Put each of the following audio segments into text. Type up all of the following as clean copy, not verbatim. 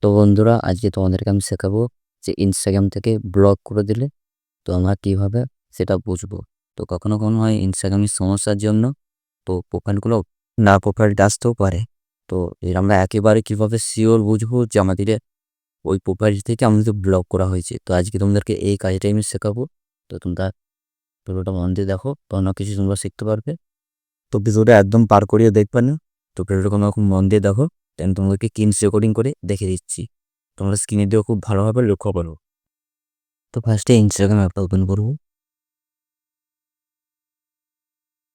তো বন্ধুরা, আজকে তোমাদেরকে আমি শেখাবো যে Instagram থেকে ব্লক করে দিলে তো আমরা কীভাবে সেটা বুঝবো। তো কখনো হয় Instagram-এর সমস্যার জন্য তো প্রোফাইলগুলো প্রোফাইলটা আসতেও পারে। তো আমরা একেবারে কীভাবে শিওর বুঝবো যে আমাদের ওই প্রোফাইল থেকে আমাদের ব্লক করা হয়েছে। তো আজকে তোমাদেরকে এই কাজটাই আমি শেখাবো। তো তোমরা ভিডিওটা মন দিয়ে দেখো, তো অনেক কিছু তোমরা শিখতে পারবে। তো ভিডিওটা একদম পার করিয়ে দেখবে না। তো ভিডিওটা কোনো রকম মন দিয়ে দেখো, দেন তোমাদেরকে স্ক্রিন রেকর্ডিং করে দেখে দিচ্ছি। তোমরা স্ক্রিনে দিয়েও খুব ভালোভাবে লক্ষ্য করো। তো ফার্স্টে Instagram অ্যাপটা ওপেন করব।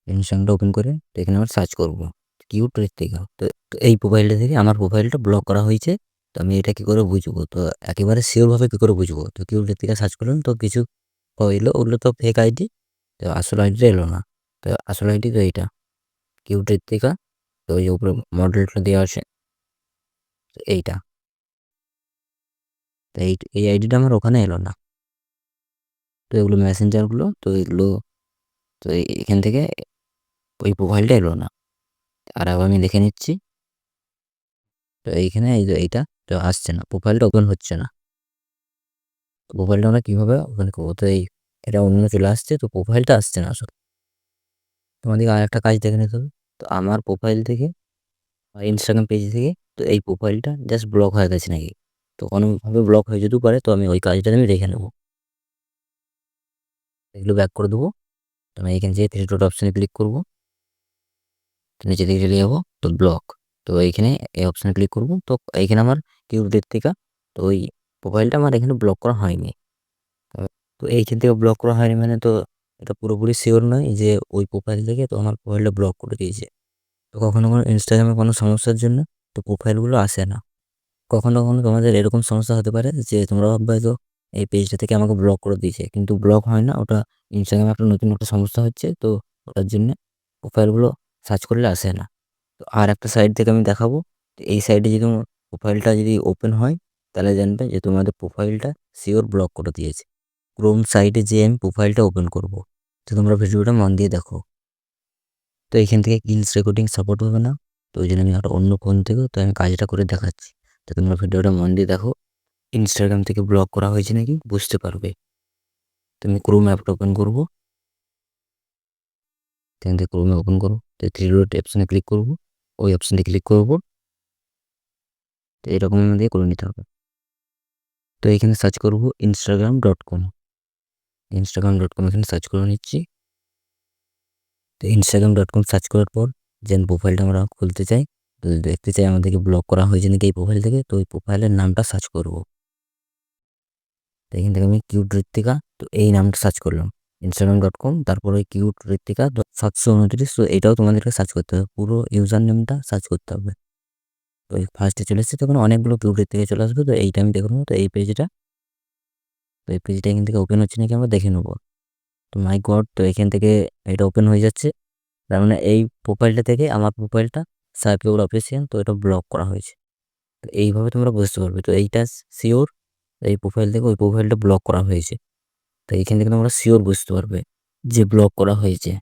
Instagramটা ওপেন করে তো এখানে আমরা সার্চ করব কিউট ঋত্বিকা। তো এই প্রোফাইলটা থেকে আমার প্রোফাইলটা ব্লক করা হয়েছে। তো আমি এটা কী করে বুঝবো? তো একেবারে শিওরভাবে কী করে বুঝবো? তো কিউট ঋত্বিকা সার্চ করলাম, তো কিছু এলো, ওগুলো তো ফেক আইডি। তো আসল আইডিটা এলো না। তো আসল আইডি তো এইটা, কিউট ঋত্বিকা। তো ওই যে উপরে মডেলটা দেওয়া আছে, তো এইটা। তো এই আইডিটা আমার ওখানে এলো না। তো এগুলো মেসেঞ্জারগুলো, তো এগুলো তো এখান থেকে ওই প্রোফাইলটা এলো না। আর আবার আমি দেখে নিচ্ছি। তো এইখানে এই যে এইটা তো আসছে না, প্রোফাইলটা ওপেন হচ্ছে না। তো প্রোফাইলটা আমরা কীভাবে ওপেন করবো? তো এটা অন্য চলে আসছে, তো প্রোফাইলটা আসছে না আসলে। তোমাদেরকে আর একটা কাজ দেখে নিতে হবে। তো আমার প্রোফাইল থেকে বা Instagram পেজ থেকে তো এই প্রোফাইলটা জাস্ট ব্লক হয়ে গেছে নাকি, তো কোনোভাবে ব্লক হয়ে যেতেও পারে। তো আমি ওই কাজটা আমি দেখে নেবো। এগুলো ব্যাক করে দেবো। তো আমি এখানে যে থ্রি ডট অপশানে ক্লিক করবো, তো নিচে দিকে চলে যাবো, তো ব্লক। তো এইখানে এই অপশানে ক্লিক করবো। তো এইখানে আমার কিউটের থেকে তো ওই প্রোফাইলটা আমার এখানে ব্লক করা হয়নি। তো এইখান থেকে ব্লক করা হয়নি মানে তো এটা পুরোপুরি শিওর নয় যে ওই প্রোফাইল থেকে তো আমার প্রোফাইলটা ব্লক করে দিয়েছে। তো কখনো ইনস্টাগ্রামে কোনো সমস্যার জন্য তো প্রোফাইলগুলো আসে না। কখনো তোমাদের এরকম সমস্যা হতে পারে যে তোমরা ভাববে হয়তো এই পেজটা থেকে আমাকে ব্লক করে দিয়েছে, কিন্তু ব্লক হয় না। ওটা ইনস্টাগ্রামে একটা নতুন একটা সমস্যা হচ্ছে, তো ওটার জন্য প্রোফাইলগুলো সার্চ করলে আসে না। তো আর একটা সাইট থেকে আমি দেখাবো। তো এই সাইটে যদি তোমার প্রোফাইলটা যদি ওপেন হয়, তাহলে জানবে যে তোমাদের প্রোফাইলটা শিওর ব্লক করে দিয়েছে। ক্রোম সাইটে যেয়ে আমি প্রোফাইলটা ওপেন করব। তো তোমরা ভিডিওটা মন দিয়ে দেখো। তো এখান থেকে স্ক্রিন রেকর্ডিং সাপোর্ট হবে না, তো ওই জন্য আমি একটা অন্য ফোন থেকে তো আমি কাজটা করে দেখাচ্ছি। তো তোমরা ভিডিওটা মন দিয়ে দেখো, Instagram থেকে ব্লক করা হয়েছে নাকি বুঝতে পারবে। তুমি ক্রোম অ্যাপটা ওপেন করবো, এখান থেকে ক্রোমে ওপেন করো। তো থ্রি ডট অপশানে ক্লিক করবো, ওই অপশানটি ক্লিক করবো। তো এরকম আমাদের করে নিতে হবে। তো এখানে সার্চ করবো instagram.com। এখানে সার্চ করে নিচ্ছি। তো instagram.com সার্চ করার পর যেন প্রোফাইলটা আমরা খুলতে চাই, তো দেখতে চাই আমাদেরকে ব্লক করা হয়েছে নাকি এই প্রোফাইল থেকে, তো ওই প্রোফাইলের নামটা সার্চ করবো। তো এখান থেকে আমি কিউট ঋত্বিকা, তো এই নামটা সার্চ করলাম instagram.com, তারপরে কিউট ঋত্বিকা 729। তো এটাও তোমাদেরকে সার্চ করতে হবে, পুরো ইউজার নেমটা সার্চ করতে হবে। তো এই ফার্স্টে চলে এসেছে, তখন অনেকগুলো কিউট ঋত্বিকা চলে আসবে। তো এইটা আমি দেখে নেবো। তো এই পেজটা, তো এই পেজটা এখান থেকে ওপেন হচ্ছে নাকি আমরা দেখে নেবো। তো মাই গড, তো এখান থেকে এটা ওপেন হয়ে যাচ্ছে। তার মানে এই প্রোফাইলটা থেকে আমার প্রোফাইলটা সাইফিউর অফিসিয়াল, তো এটা ব্লক করা হয়েছে। তো এইভাবে তোমরা বুঝতে পারবে। তো এইটা শিওর এই প্রোফাইল থেকে ওই প্রোফাইলটা ব্লক করা হয়েছে। তো এইখান থেকে তোমরা শিওর বুঝতে পারবে যে ব্লক করা হয়েছে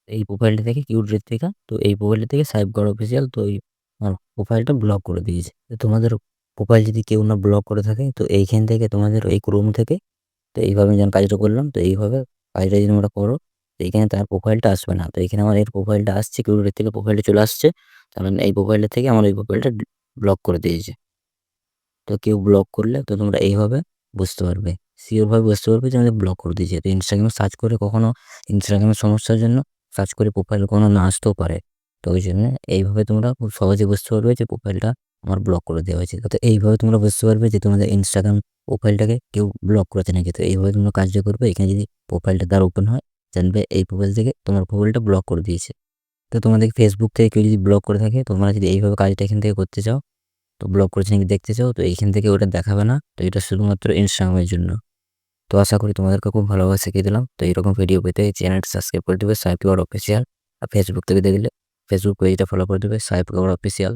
এই প্রোফাইলটা থেকে কিউট ঋত্বিকা। তো এই প্রোফাইলটা থেকে সাইফগড় অফিসিয়াল, তো এই আমার প্রোফাইলটা ব্লক করে দিয়েছে। তো তোমাদের প্রোফাইল যদি কেউ না ব্লক করে থাকে, তো এইখান থেকে তোমাদের এই ক্রোম থেকে তো এইভাবে আমি যখন কাজটা করলাম, তো এইভাবে কাজটা যদি তোমরা করো, তো এইখানে তার প্রোফাইলটা আসবে না। তো এখানে আমার এর প্রোফাইলটা আসছে, কিউট থেকে প্রোফাইলটা চলে আসছে। তার মানে এই প্রোফাইলটা থেকে আমার এই প্রোফাইলটা ব্লক করে দিয়েছে। তো কেউ ব্লক করলে তো তোমরা এইভাবে বুঝতে পারবে, শিওরভাবে বুঝতে পারবে যে আমাদের ব্লক করে দিয়েছে। তো ইনস্টাগ্রামে সার্চ করে কখনো ইনস্টাগ্রামের সমস্যার জন্য সার্চ করে প্রোফাইল কোনো না আসতেও পারে। তো ওই জন্য এইভাবে তোমরা খুব সহজে বুঝতে পারবে যে প্রোফাইলটা আমার ব্লক করে দেওয়া হয়েছে। তো এইভাবে তোমরা বুঝতে পারবে যে তোমাদের ইনস্টাগ্রাম প্রোফাইলটাকে কেউ ব্লক করেছে নাকি। তো এইভাবে তোমরা কাজটা করবে। এখানে যদি প্রোফাইলটা তার ওপেন হয়, জানবে এই প্রোফাইল থেকে তোমার প্রোফাইলটা ব্লক করে দিয়েছে। তো তোমাদের ফেসবুক থেকে কেউ যদি ব্লক করে থাকে, তোমরা যদি এইভাবে কাজটা এখান থেকে করতে চাও, তো ব্লক করেছে নাকি দেখতে চাও, তো এইখান থেকে ওটা দেখাবে না। তো এটা শুধুমাত্র ইনস্টাগ্রামের জন্য। তো আশা করি তোমাদেরকে খুব ভালোভাবে শিখিয়ে দিলাম। তো এইরকম ভিডিও পেতে চ্যানেলটা সাবস্ক্রাইব করে দেবে সাইফিওর অফিসিয়াল। আর ফেসবুক থেকে দেখলে ফেসবুক পেজটা ফলো করে দেবে সাইফিওর অফিসিয়াল।